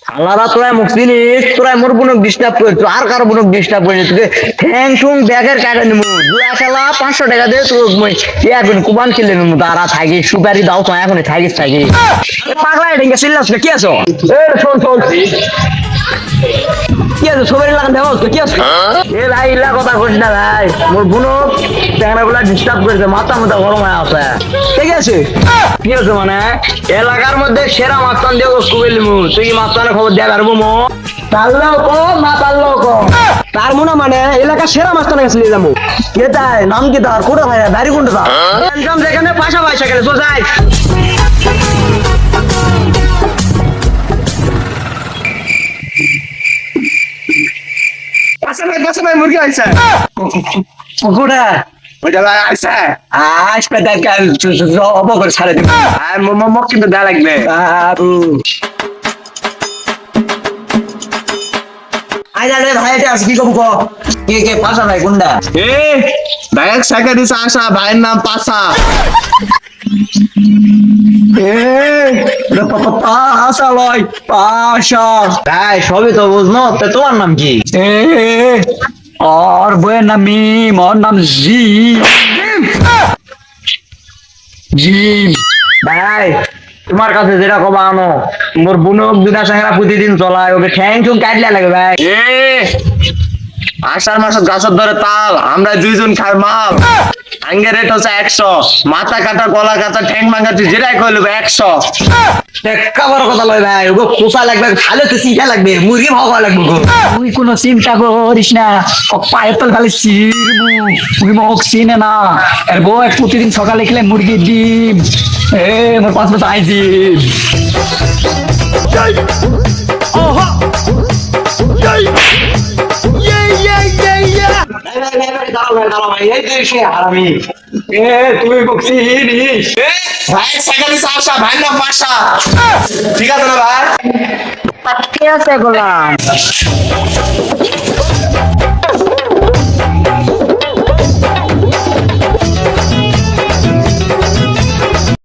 আল্লাহরা তোরা মুখ চিনিস তোরা মোর বোনক ডিস্টার্ব করিস আর কারো বোনক ডিস্টার্ব করিস তোকে ঠ্যাং ঠুং ব্যাগের কাটা নিমু দুই শালা 500 টাকা দে তোর মই এখন কুবান কিনলে নিমু তারা থাকি সুপারি দাও তো এখন থাকি পাগলা এডিঙ্গা সিল্লাস কি আছো এ শোন কি আছে সবাই লাগান দেওয়া কি আছে এ ভাই ইলা কথা কইস না ভাই মোর বোনক ট্যাংরাগুলা ডিস্টার্ব করেছে মাথা গরম হয়ে আছে ঠিক আছে কি আছে মানে এলাকার মধ্যে সেরা মাস্তান দিয়ে কুবেলি মু তুই কি মাস্তানের খবর দেয়া পারবো মো পারলেও কো না পারলেও কো তার মনে মানে এলাকার সেরা মাস্তানের কাছে নিয়ে যাবো কে তাই নাম কি তার কোটা ভাই বাড়ি কোনটা তার একদম যেখানে পাশা পয়সা গেলে তো যাই পাশা ভাই মুরগি আইছে কোটা ওইটা ভাই আইছে আসবে দেখ অবকর ছাড়ে দিব আর মক কিন্তু দেয়া লাগবে আইলে ভাই এটা আজকে কি কব কে পাশা ভাই কোনটা এ ভাই এক সেকেন্ড দিছে আশা ভাইয়ের নাম পাশা পাশা লয় পাশা ভাই সবই তো বুঝনো তো তোমার নাম কি और বইয়ের নাম মিম ওর নাম জিম ভাই তোমার কাছে যেটা কবা আনো মোর বুনক দুটা সাংরা প্রতিদিন চলায় ওকে ঠ্যাং ঠুং কাটলে লাগে ভাই এ আষাঢ় মাসের গাছের ধরে তাল আমরা দুইজন খাই মাল আঙ্গে রেট হচ্ছে 100 মাথা কাটা গলা কাটা ঠ্যাং ভাঙা তুই যেটাই কইলো 100 দেখা বড় কথা লয় ভাই ওকে খোসা লাগবে ভালো তো চিন্তা লাগবে মুরগি ভাগা লাগবে গো তুই কোনো চিন্তা করিস না ও পায়ের তল খালি চিরমু তুই মোক চিনে না আর বউ প্রতিদিন সকালে খেলে মুরগির ডিম মোর পাঁচ বছর আইছি তুমি বকছি ভাই সেকেন্ড দিছে আশা ভাইয়ের নাম পাশা ঠিক আছে না ভাই কি আছে গোলাম